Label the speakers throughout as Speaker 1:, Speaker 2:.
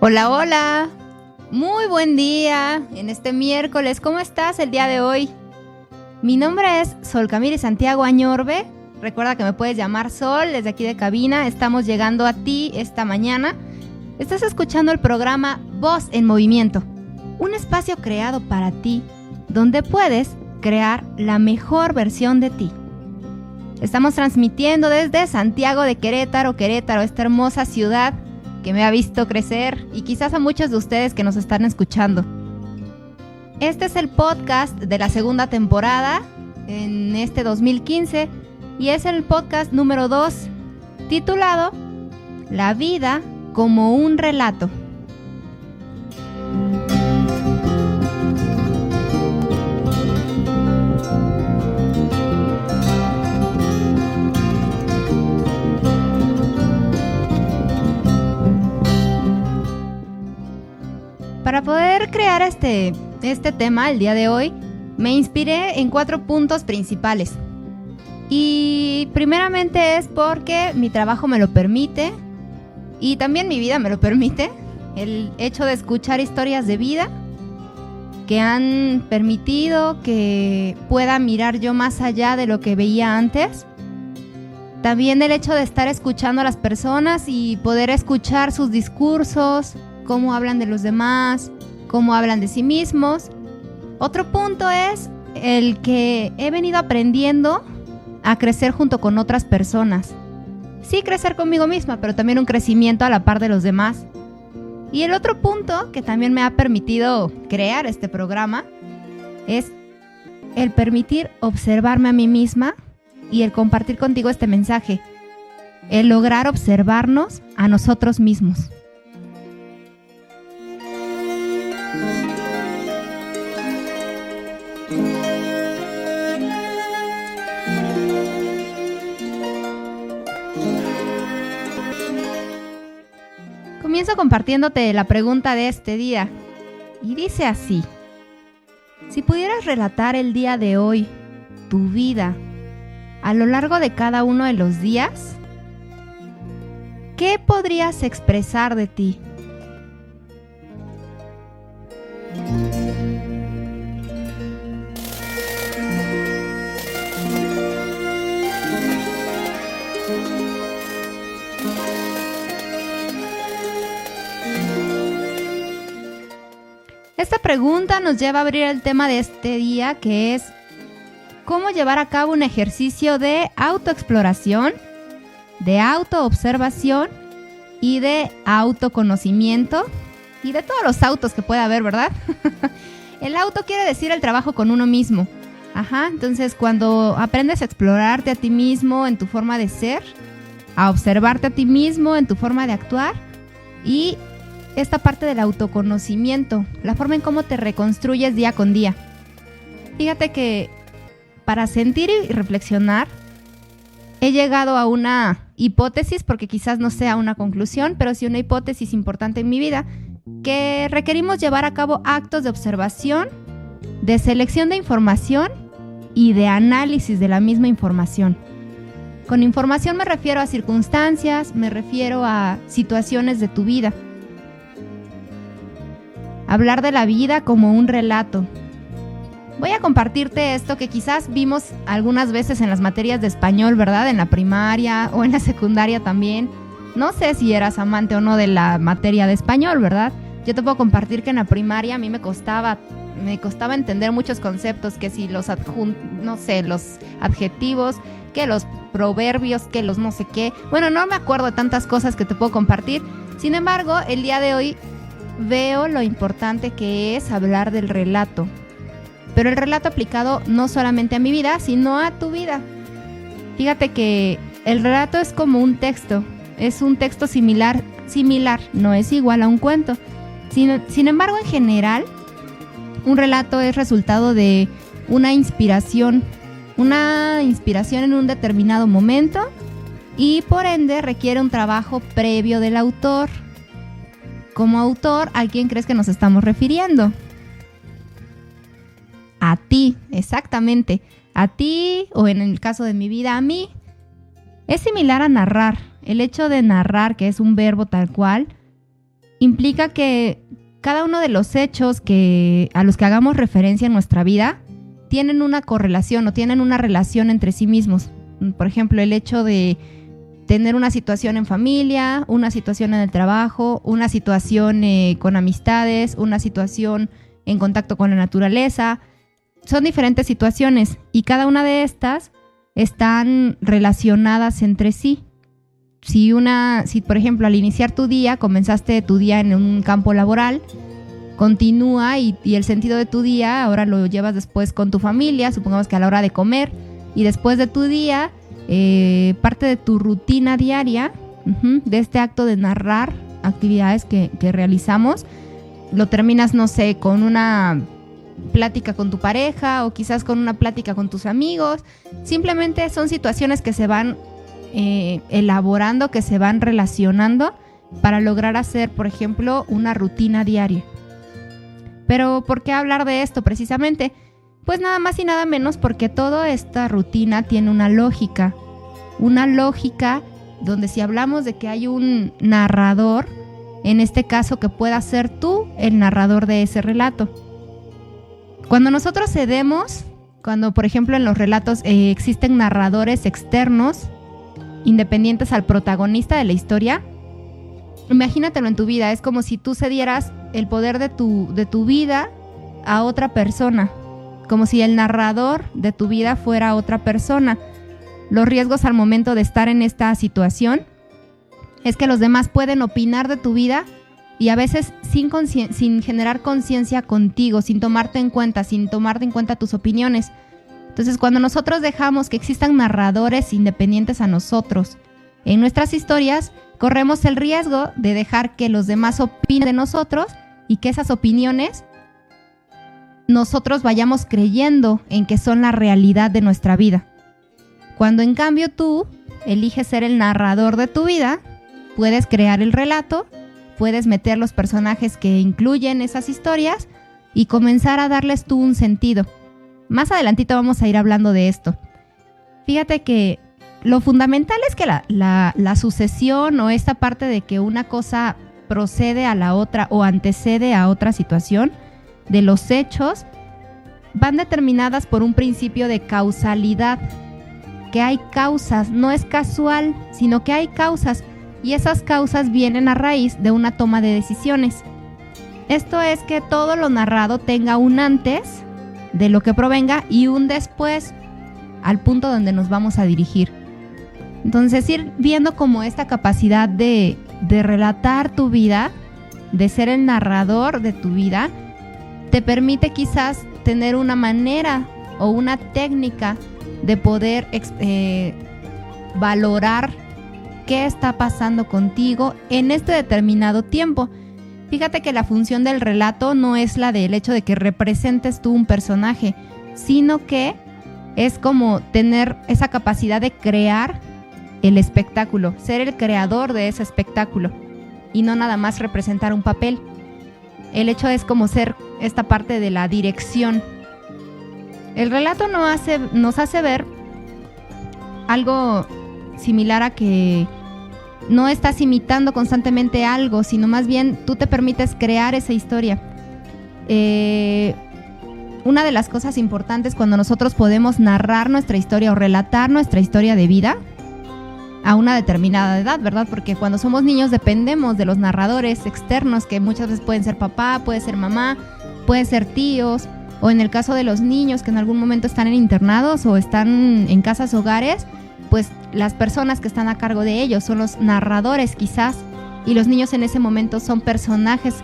Speaker 1: Hola, hola. Muy buen día en este miércoles. ¿Cómo estás el día de hoy? Mi nombre es Sol Camille Santiago Añorbe. Recuerda que me puedes llamar Sol desde aquí de cabina. Estamos llegando a ti esta mañana. Estás escuchando el programa Voz en Movimiento, un espacio creado para ti, donde puedes crear la mejor versión de ti. Estamos transmitiendo desde Santiago de Querétaro, esta hermosa ciudad que me ha visto crecer y quizás a muchos de ustedes que nos están escuchando. Este es el podcast de la segunda temporada en este 2015 y es el podcast número 2, titulado La vida como un relato. Para poder crear este tema el día de hoy, me inspiré en 4 puntos principales. Y primeramente es porque mi trabajo me lo permite y también mi vida me lo permite. El hecho de escuchar historias de vida que han permitido que pueda mirar yo más allá de lo que veía antes. También el hecho de estar escuchando a las personas y poder escuchar sus discursos, cómo hablan de los demás, cómo hablan de sí mismos. Otro punto es el que he venido aprendiendo a crecer junto con otras personas. Sí, crecer conmigo misma, pero también un crecimiento a la par de los demás. Y el otro punto que también me ha permitido crear este programa es el permitir observarme a mí misma y el compartir contigo este mensaje. El lograr observarnos a nosotros mismos. Comienzo compartiéndote la pregunta de este día y dice así: si pudieras relatar el día de hoy, tu vida, a lo largo de cada uno de los días, ¿qué podrías expresar de ti? Esta pregunta nos lleva a abrir el tema de este día, que es cómo llevar a cabo un ejercicio de autoexploración, de autoobservación y de autoconocimiento y de todos los autos que pueda haber, ¿verdad? El auto quiere decir el trabajo con uno mismo. Entonces cuando aprendes a explorarte a ti mismo en tu forma de ser, a observarte a ti mismo en tu forma de actuar y esta parte del autoconocimiento, la forma en cómo te reconstruyes día con día. Fíjate que para sentir y reflexionar he llegado a una hipótesis, porque quizás no sea una conclusión, pero sí una hipótesis importante en mi vida, que requerimos llevar a cabo actos de observación, de selección de información y de análisis de la misma información. Con información me refiero a circunstancias, me refiero a situaciones de tu vida. Hablar de la vida como un relato. Voy a compartirte esto que quizás vimos algunas veces en las materias de español, ¿verdad? En la primaria o en la secundaria también. No sé si eras amante o no de la materia de español, ¿verdad? Yo te puedo compartir que en la primaria a mí me costaba entender muchos conceptos, que si los adjetivos, que los proverbios, que los no sé qué. Bueno, no me acuerdo de tantas cosas que te puedo compartir. Sin embargo, el día de hoy veo lo importante que es hablar del relato, pero el relato aplicado no solamente a mi vida, sino a tu vida. Fíjate que el relato es como un texto, es un texto similar, no es igual a un cuento. Sin embargo, en general, un relato es resultado de una inspiración en un determinado momento y por ende requiere un trabajo previo del autor. Como autor, ¿a quién crees que nos estamos refiriendo? A ti, exactamente. A ti, o en el caso de mi vida, a mí. Es similar a narrar. El hecho de narrar, que es un verbo tal cual, implica que cada uno de los hechos a los que hagamos referencia en nuestra vida tienen una correlación o tienen una relación entre sí mismos. Por ejemplo, el hecho de tener una situación en familia, una situación en el trabajo, una situación con amistades, una situación en contacto con la naturaleza. Son diferentes situaciones y cada una de estas están relacionadas entre sí. Si por ejemplo al iniciar tu día, comenzaste tu día en un campo laboral, continúa y el sentido de tu día ahora lo llevas después con tu familia, supongamos que a la hora de comer, y después de tu día, parte de tu rutina diaria, de este acto de narrar actividades que realizamos, lo terminas, no sé, con una plática con tu pareja o quizás con una plática con tus amigos. Simplemente son situaciones que se van elaborando, que se van relacionando para lograr hacer, por ejemplo, una rutina diaria. Pero ¿por qué hablar de esto precisamente? Pues nada más y nada menos porque toda esta rutina tiene una lógica donde si hablamos de que hay un narrador, en este caso que pueda ser tú el narrador de ese relato. Cuando nosotros cedemos, cuando por ejemplo en los relatos existen narradores externos, independientes al protagonista de la historia, imagínatelo en tu vida, es como si tú cedieras el poder de tu vida a otra persona, como si el narrador de tu vida fuera otra persona. Los riesgos al momento de estar en esta situación es que los demás pueden opinar de tu vida y a veces sin generar conciencia contigo, sin tomarte en cuenta tus opiniones. Entonces, cuando nosotros dejamos que existan narradores independientes a nosotros en nuestras historias, corremos el riesgo de dejar que los demás opinen de nosotros y que esas opiniones nosotros vayamos creyendo en que son la realidad de nuestra vida. Cuando en cambio tú eliges ser el narrador de tu vida, puedes crear el relato, puedes meter los personajes que incluyen esas historias y comenzar a darles tú un sentido. Más adelantito vamos a ir hablando de esto. Fíjate que lo fundamental es que la sucesión o esta parte de que una cosa procede a la otra o antecede a otra situación, de los hechos, van determinadas por un principio de causalidad, que hay causas, no es casual, sino que hay causas, y esas causas vienen a raíz de una toma de decisiones. Esto es que todo lo narrado tenga un antes de lo que provenga y un después al punto donde nos vamos a dirigir. Entonces ir viendo como esta capacidad de relatar tu vida, de ser el narrador de tu vida, te permite quizás tener una manera o una técnica de poder valorar qué está pasando contigo en este determinado tiempo. Fíjate que la función del relato no es la del hecho de que representes tú un personaje, sino que es como tener esa capacidad de crear el espectáculo, ser el creador de ese espectáculo y no nada más representar un papel. El hecho es como ser esta parte de la dirección. El relato nos hace ver algo similar a que no estás imitando constantemente algo, sino más bien tú te permites crear esa historia. Una de las cosas importantes cuando nosotros podemos narrar nuestra historia o relatar nuestra historia de vida a una determinada edad, ¿verdad? Porque cuando somos niños dependemos de los narradores externos, que muchas veces pueden ser papá, puede ser mamá, pueden ser tíos, o en el caso de los niños que en algún momento están en internados o están en casas hogares, pues las personas que están a cargo de ellos son los narradores quizás, y los niños en ese momento son personajes,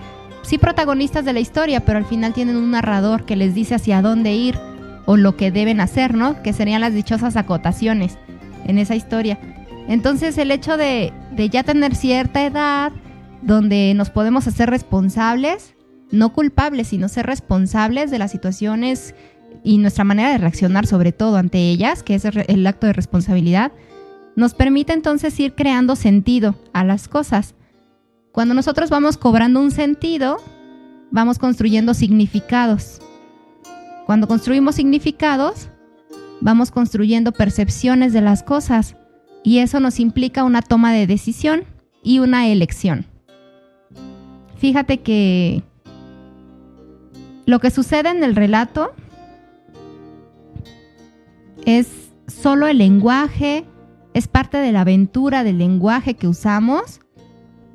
Speaker 1: sí protagonistas de la historia, pero al final tienen un narrador que les dice hacia dónde ir o lo que deben hacer, ¿no? Que serían las dichosas acotaciones en esa historia. Entonces el hecho de ya tener cierta edad donde nos podemos hacer responsables, no culpables, sino ser responsables de las situaciones y nuestra manera de reaccionar sobre todo ante ellas, que es el acto de responsabilidad, nos permite entonces ir creando sentido a las cosas. Cuando nosotros vamos cobrando un sentido, vamos construyendo significados. Cuando construimos significados, vamos construyendo percepciones de las cosas. Y eso nos implica una toma de decisión y una elección. fíjate que lo que sucede en el relato es solo el lenguaje, es parte de la aventura del lenguaje que usamos,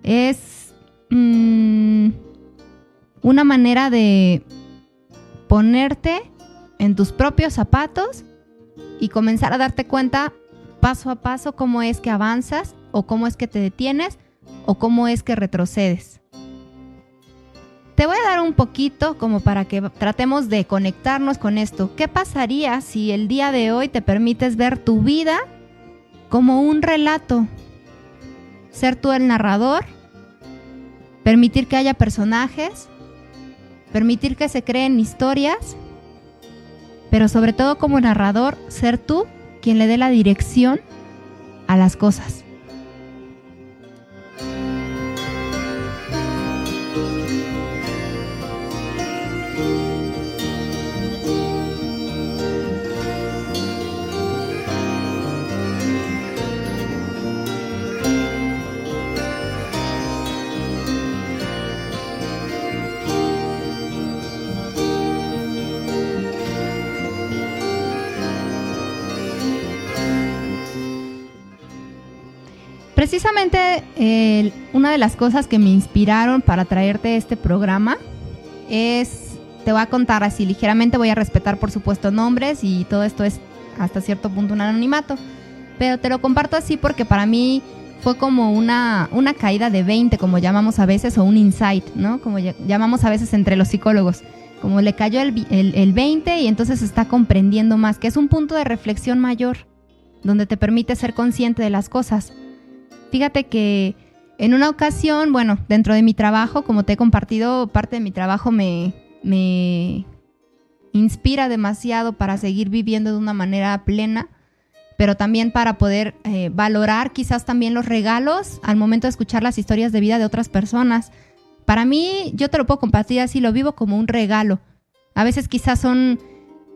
Speaker 1: es una manera de ponerte en tus propios zapatos y comenzar a darte cuenta paso a paso cómo es que avanzas o cómo es que te detienes o cómo es que retrocedes. Te voy a dar un poquito como para que tratemos de conectarnos con esto. ¿Qué pasaría si el día de hoy te permites ver tu vida como un relato? Ser tú el narrador, permitir que haya personajes, permitir que se creen historias, pero sobre todo como narrador, ser tú quien le dé la dirección a las cosas. Precisamente una de las cosas que me inspiraron para traerte este programa es, te voy a contar así ligeramente, voy a respetar por supuesto nombres y todo esto es hasta cierto punto un anonimato, pero te lo comparto así porque para mí fue como una caída de 20, como llamamos a veces, o un insight, ¿no? Como llamamos a veces entre los psicólogos, como le cayó el 20 y entonces está comprendiendo más, que es un punto de reflexión mayor, donde te permite ser consciente de las cosas. Fíjate que en una ocasión, bueno, dentro de mi trabajo, como te he compartido, parte de mi trabajo me inspira demasiado para seguir viviendo de una manera plena, pero también para poder valorar quizás también los regalos al momento de escuchar las historias de vida de otras personas. Para mí, yo te lo puedo compartir así, lo vivo como un regalo. A veces quizás son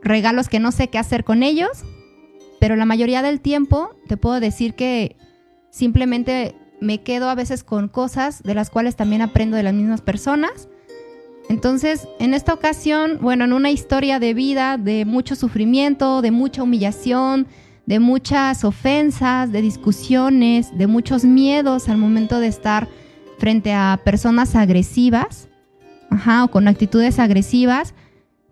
Speaker 1: regalos que no sé qué hacer con ellos, pero la mayoría del tiempo te puedo decir que simplemente me quedo a veces con cosas de las cuales también aprendo de las mismas personas. Entonces, en esta ocasión, bueno, en una historia de vida, de mucho sufrimiento, de mucha humillación, de muchas ofensas, de discusiones, de muchos miedos al momento de estar frente a personas agresivas, o con actitudes agresivas.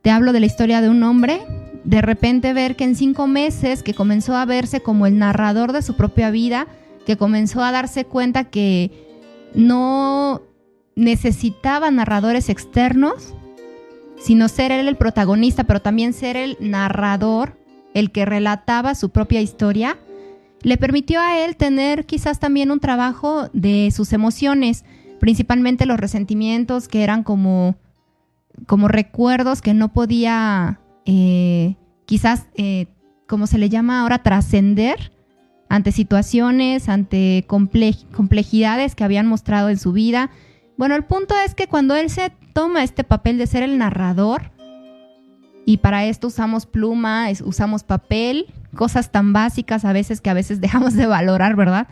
Speaker 1: Te hablo de la historia de un hombre. De repente ver que en 5 meses que comenzó a verse como el narrador de su propia vida, que comenzó a darse cuenta que no necesitaba narradores externos, sino ser él el protagonista, pero también ser el narrador, el que relataba su propia historia, le permitió a él tener quizás también un trabajo de sus emociones, principalmente los resentimientos que eran como recuerdos que no podía quizás, como se le llama ahora, trascender ante situaciones, ante complejidades que habían mostrado en su vida. Bueno, el punto es que cuando él se toma este papel de ser el narrador, y para esto usamos pluma, usamos papel, cosas tan básicas a veces que a veces dejamos de valorar, ¿verdad?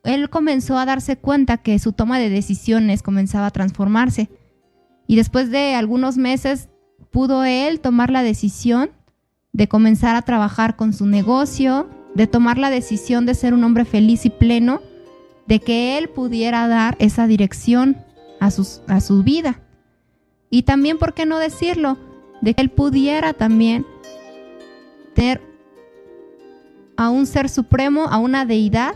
Speaker 1: Él comenzó a darse cuenta que su toma de decisiones comenzaba a transformarse. Y después de algunos meses pudo él tomar la decisión de comenzar a trabajar con su negocio, de tomar la decisión de ser un hombre feliz y pleno, de que él pudiera dar esa dirección a su vida. Y también, ¿por qué no decirlo?, de que él pudiera también tener a un ser supremo, a una deidad,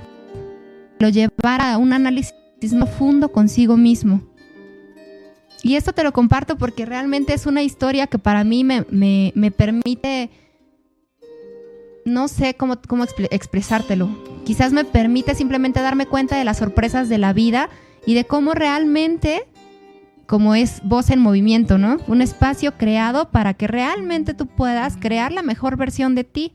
Speaker 1: lo llevara a un análisis profundo consigo mismo. Y esto te lo comparto porque realmente es una historia que para mí me permite, no sé cómo expresártelo. Quizás me permite simplemente darme cuenta de las sorpresas de la vida y de cómo realmente, como es Voz en Movimiento, ¿no? Un espacio creado para que realmente tú puedas crear la mejor versión de ti.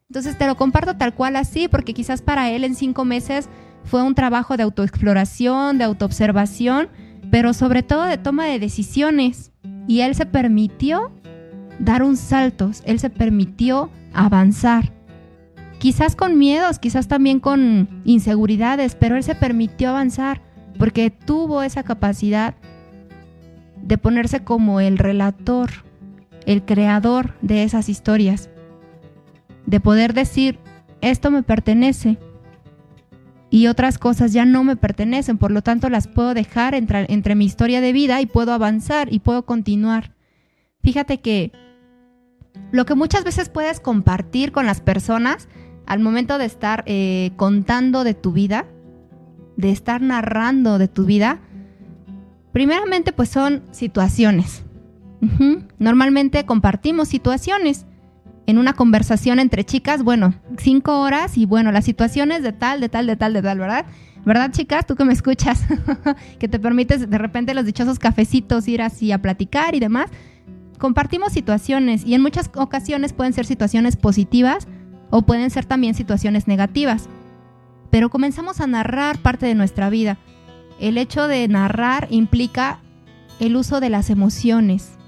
Speaker 1: Entonces te lo comparto tal cual así, porque quizás para él en 5 meses fue un trabajo de autoexploración, de autoobservación, pero sobre todo de toma de decisiones. Y él se permitió dar un salto, él se permitió avanzar. Quizás con miedos, quizás también con inseguridades, pero él se permitió avanzar porque tuvo esa capacidad de ponerse como el relator, el creador de esas historias, de poder decir, esto me pertenece y otras cosas ya no me pertenecen, por lo tanto las puedo dejar entre mi historia de vida y puedo avanzar y puedo continuar. Fíjate que lo que muchas veces puedes compartir con las personas al momento de estar contando de tu vida, de estar narrando de tu vida, primeramente pues son situaciones. Normalmente compartimos situaciones en una conversación entre chicas, 5 horas y las situaciones de tal, ¿verdad? ¿Verdad, chicas? Tú que me escuchas, que te permites de repente los dichosos cafecitos ir así a platicar y demás. Compartimos situaciones y en muchas ocasiones pueden ser situaciones positivas o pueden ser también situaciones negativas. Pero comenzamos a narrar parte de nuestra vida. El hecho de narrar implica el uso de las emociones.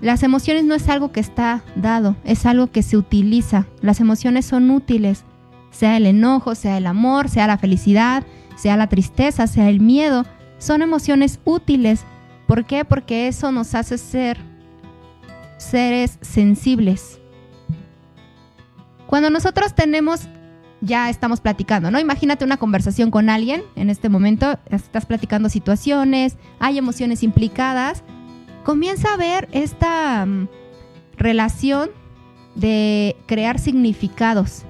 Speaker 1: Las emociones no es algo que está dado, es algo que se utiliza. Las emociones son útiles, sea el enojo, sea el amor, sea la felicidad, sea la tristeza, sea el miedo. Son emociones útiles. ¿Por qué? Porque eso nos hace ser seres sensibles. Cuando nosotros ya estamos platicando, ¿no? Imagínate una conversación con alguien, en este momento estás platicando situaciones, hay emociones implicadas, comienza a ver esta relación de crear significados.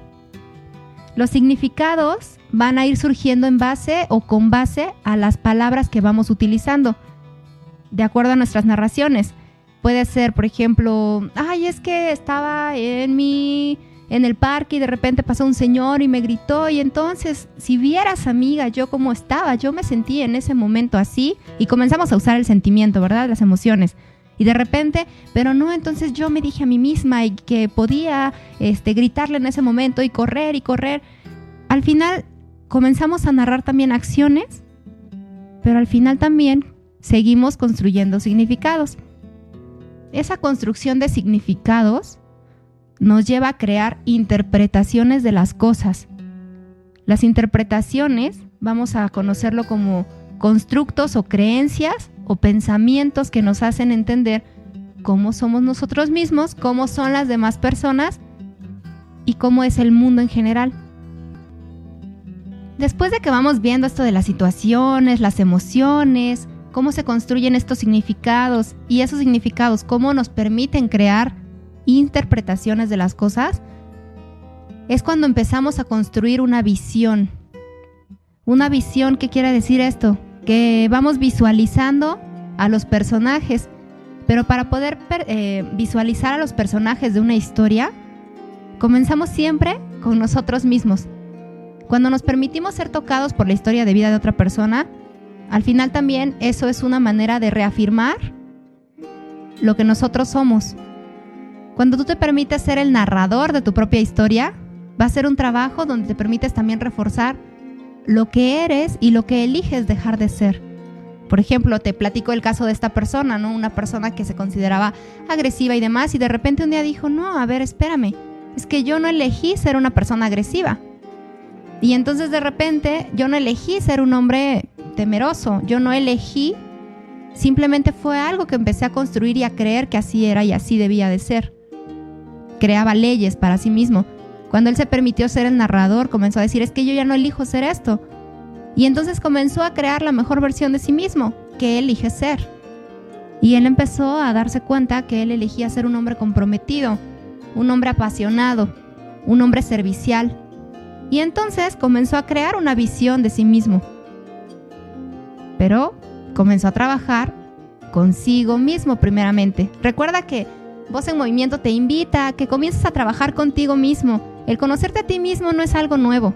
Speaker 1: Los significados van a ir surgiendo en base o con base a las palabras que vamos utilizando, de acuerdo a nuestras narraciones. Puede ser, por ejemplo, es que estaba en el parque y de repente pasó un señor y me gritó y entonces, si vieras, amiga, yo cómo estaba, yo me sentí en ese momento así y comenzamos a usar el sentimiento, ¿verdad? Las emociones. Y de repente, pero no, entonces yo me dije a mí misma y que podía gritarle en ese momento y correr y correr. Al final comenzamos a narrar también acciones, pero al final también seguimos construyendo significados. Esa construcción de significados nos lleva a crear interpretaciones de las cosas. Las interpretaciones vamos a conocerlo como constructos o creencias o pensamientos que nos hacen entender cómo somos nosotros mismos, cómo son las demás personas y cómo es el mundo en general. Después de que vamos viendo esto de las situaciones, las emociones, cómo se construyen estos significados y esos significados, cómo nos permiten crear interpretaciones de las cosas, es cuando empezamos a construir una visión. Una visión, ¿qué quiere decir esto? Que vamos visualizando a los personajes, pero para poder visualizar a los personajes de una historia, comenzamos siempre con nosotros mismos. Cuando nos permitimos ser tocados por la historia de vida de otra persona, al final también eso es una manera de reafirmar lo que nosotros somos. Cuando tú te permites ser el narrador de tu propia historia, va a ser un trabajo donde te permites también reforzar lo que eres y lo que eliges dejar de ser. Por ejemplo, te platico el caso de esta persona, ¿no? Una persona que se consideraba agresiva y demás, y de repente un día dijo, no, a ver, espérame, es que yo no elegí ser una persona agresiva. Y entonces de repente yo no elegí ser un hombre temeroso, yo no elegí, simplemente fue algo que empecé a construir y a creer que así era y así debía de ser. Creaba leyes para sí mismo. Cuando él se permitió ser el narrador, comenzó a decir, es que yo ya no elijo ser esto. Y entonces comenzó a crear la mejor versión de sí mismo, que él elige ser. Y él empezó a darse cuenta que él elegía ser un hombre comprometido, un hombre apasionado, un hombre servicial. Y entonces comenzó a crear una visión de sí mismo. Pero comenzó a trabajar consigo mismo primeramente. Recuerda que Voz en Movimiento te invita a que comiences a trabajar contigo mismo. El conocerte a ti mismo no es algo nuevo,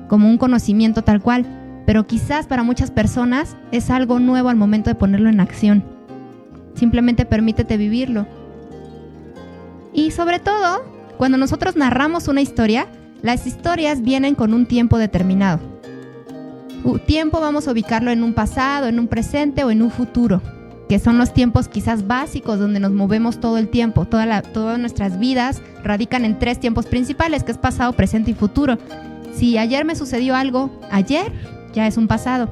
Speaker 1: como un conocimiento tal cual, pero quizás para muchas personas es algo nuevo al momento de ponerlo en acción. Simplemente permítete vivirlo. Y sobre todo, cuando nosotros narramos una historia, las historias vienen con un tiempo determinado. Tiempo vamos a ubicarlo en un pasado, en un presente o en un futuro, que son los tiempos quizás básicos donde nos movemos todo el tiempo. Todas nuestras vidas radican en 3 tiempos principales, que es pasado, presente y futuro. Si ayer me sucedió algo, ayer ya es un pasado.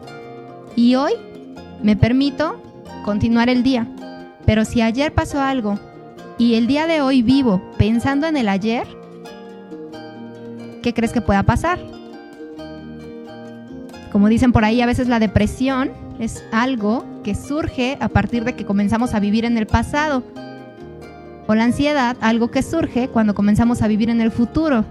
Speaker 1: Y hoy me permito continuar el día. Pero si ayer pasó algo y el día de hoy vivo pensando en el ayer, ¿qué crees que pueda pasar? Como dicen por ahí, a veces la depresión es algo que surge a partir de que comenzamos a vivir en el pasado. O la ansiedad, algo que surge cuando comenzamos a vivir en el futuro.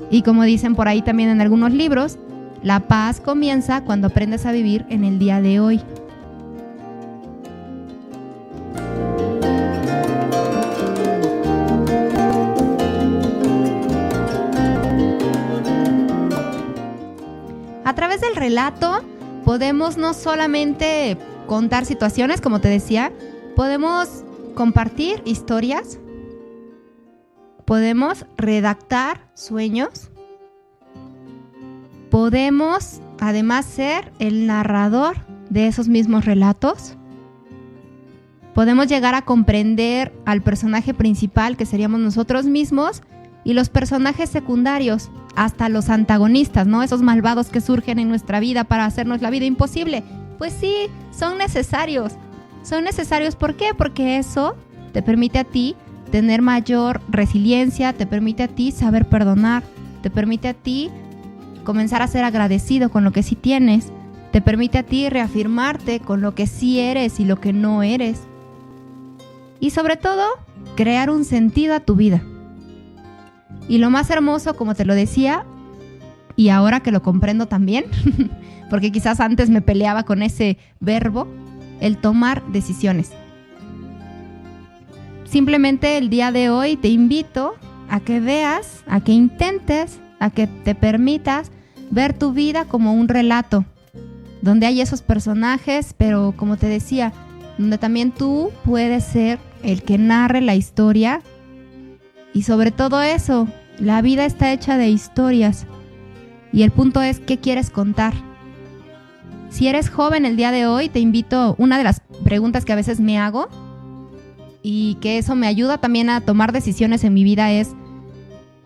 Speaker 1: Y como dicen por ahí también en algunos libros, la paz comienza cuando aprendes a vivir en el día de hoy. A través del relato podemos no solamente contar situaciones, como te decía, podemos compartir historias, podemos redactar sueños, podemos además ser el narrador de esos mismos relatos, podemos llegar a comprender al personaje principal, que seríamos nosotros mismos, y los personajes secundarios, hasta los antagonistas, ¿no? Esos malvados que surgen en nuestra vida para hacernos la vida imposible. Pues sí, son necesarios. Son necesarios, ¿por qué? Porque eso te permite a ti tener mayor resiliencia, te permite a ti saber perdonar, te permite a ti comenzar a ser agradecido con lo que sí tienes, te permite a ti reafirmarte con lo que sí eres y lo que no eres. Y sobre todo, crear un sentido a tu vida. Y lo más hermoso, como te lo decía, y ahora que lo comprendo también, porque quizás antes me peleaba con ese verbo, el tomar decisiones. Simplemente el día de hoy te invito a que veas, a que intentes, a que te permitas ver tu vida como un relato, donde hay esos personajes, pero como te decía, donde también tú puedes ser el que narre la historia. Y sobre todo eso, la vida está hecha de historias. Y el punto es, ¿qué quieres contar? Si eres joven el día de hoy, te invito, una de las preguntas que a veces me hago, y que eso me ayuda también a tomar decisiones en mi vida, es,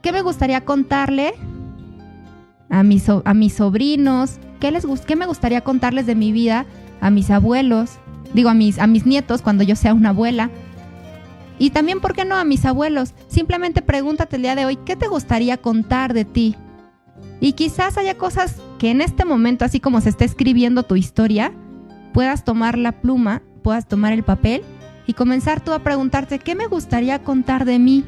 Speaker 1: ¿qué me gustaría contarle a mis sobrinos? ¿Qué me gustaría contarles de mi vida a mis abuelos? Digo, a mis nietos cuando yo sea una abuela. Y también, ¿por qué no a mis abuelos? Simplemente pregúntate el día de hoy, ¿qué te gustaría contar de ti? Y quizás haya cosas que en este momento, así como se está escribiendo tu historia, puedas tomar la pluma, puedas tomar el papel y comenzar tú a preguntarte, ¿qué me gustaría contar de mí?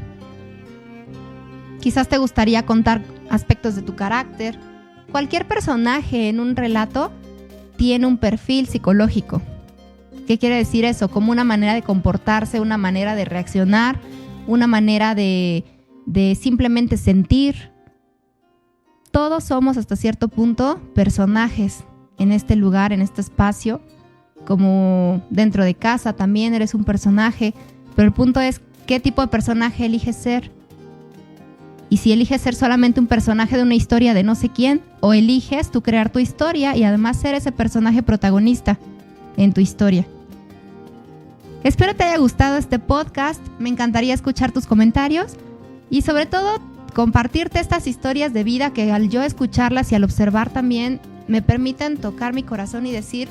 Speaker 1: Quizás te gustaría contar aspectos de tu carácter. Cualquier personaje en un relato tiene un perfil psicológico. ¿Qué quiere decir eso? Como una manera de comportarse, una manera de reaccionar, una manera de simplemente sentir. Todos somos hasta cierto punto personajes en este lugar, en este espacio, como dentro de casa también eres un personaje, pero el punto es qué tipo de personaje eliges ser. Y si eliges ser solamente un personaje de una historia de no sé quién, o eliges tú crear tu historia y además ser ese personaje protagonista en tu historia. Espero te haya gustado este podcast, me encantaría escuchar tus comentarios y sobre todo compartirte estas historias de vida que al yo escucharlas y al observar también me permiten tocar mi corazón y decir,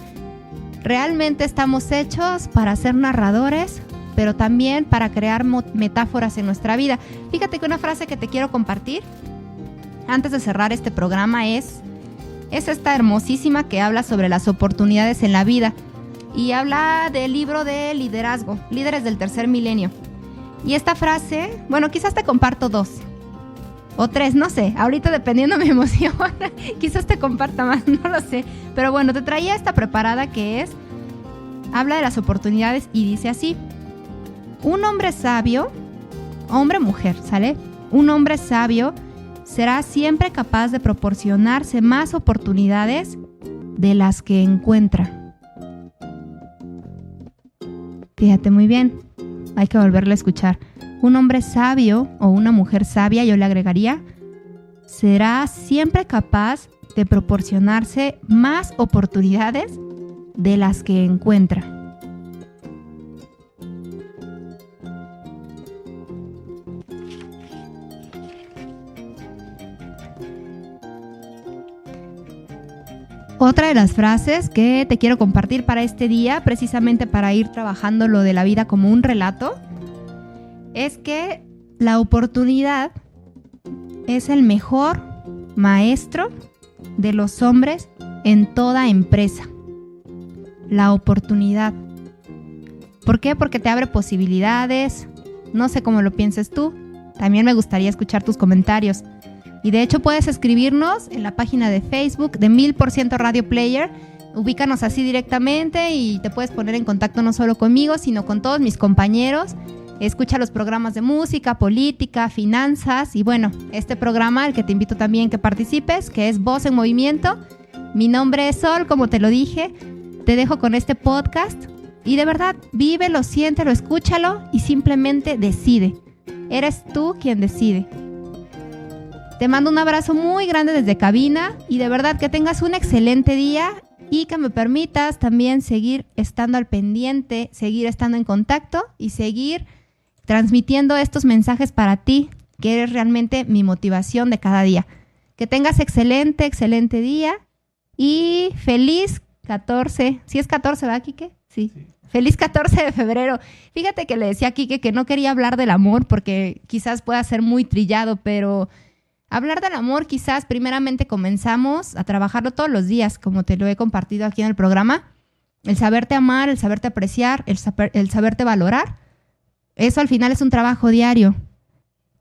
Speaker 1: realmente estamos hechos para ser narradores, pero también para crear metáforas en nuestra vida. Fíjate que una frase que te quiero compartir antes de cerrar este programa es esta hermosísima que habla sobre las oportunidades en la vida. Y habla del libro de liderazgo, Líderes del Tercer Milenio. Y esta frase, bueno, quizás te comparto 2 o 3, no sé, ahorita dependiendo de mi emoción, quizás te comparta más, no lo sé. Pero bueno, te traía esta preparada que habla de las oportunidades y dice así: un hombre sabio, hombre-mujer, ¿sale? Un hombre sabio será siempre capaz de proporcionarse más oportunidades de las que encuentra. Fíjate muy bien, hay que volverlo a escuchar. Un hombre sabio o una mujer sabia, yo le agregaría, será siempre capaz de proporcionarse más oportunidades de las que encuentra. Otra de las frases que te quiero compartir para este día, precisamente para ir trabajando lo de la vida como un relato, es que la oportunidad es el mejor maestro de los hombres en toda empresa. La oportunidad. ¿Por qué? Porque te abre posibilidades. No sé cómo lo pienses tú. También me gustaría escuchar tus comentarios. Y de hecho puedes escribirnos en la página de Facebook de 1000% Radio Player. Ubícanos así directamente y te puedes poner en contacto no solo conmigo, sino con todos mis compañeros. Escucha los programas de música, política, finanzas y bueno, este programa al que te invito también que participes, que es Voz en Movimiento. Mi nombre es Sol, como te lo dije. Te dejo con este podcast y de verdad, vívelo, siéntelo, escúchalo y simplemente decide. Eres tú quien decide. Te mando un abrazo muy grande desde cabina y de verdad que tengas un excelente día y que me permitas también seguir estando al pendiente, seguir estando en contacto y seguir transmitiendo estos mensajes para ti, que eres realmente mi motivación de cada día. Que tengas excelente día y feliz 14. ¿Sí es 14, va, Quique? Sí. Feliz 14 de febrero. Fíjate que le decía a Quique que no quería hablar del amor porque quizás pueda ser muy trillado, pero hablar del amor quizás primeramente comenzamos a trabajarlo todos los días, como te lo he compartido aquí en el programa. El saberte amar, el saberte apreciar, el saberte valorar. Eso al final es un trabajo diario.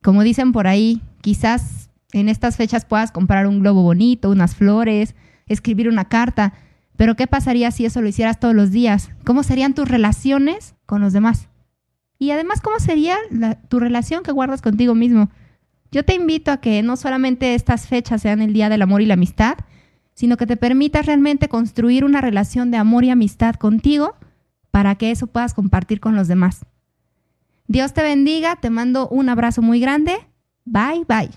Speaker 1: Como dicen por ahí, quizás en estas fechas puedas comprar un globo bonito, unas flores, escribir una carta. Pero ¿qué pasaría si eso lo hicieras todos los días? ¿Cómo serían tus relaciones con los demás? Y además, ¿cómo sería tu relación que guardas contigo mismo? Yo te invito a que no solamente estas fechas sean el Día del Amor y la Amistad, sino que te permitas realmente construir una relación de amor y amistad contigo para que eso puedas compartir con los demás. Dios te bendiga, te mando un abrazo muy grande. Bye, bye.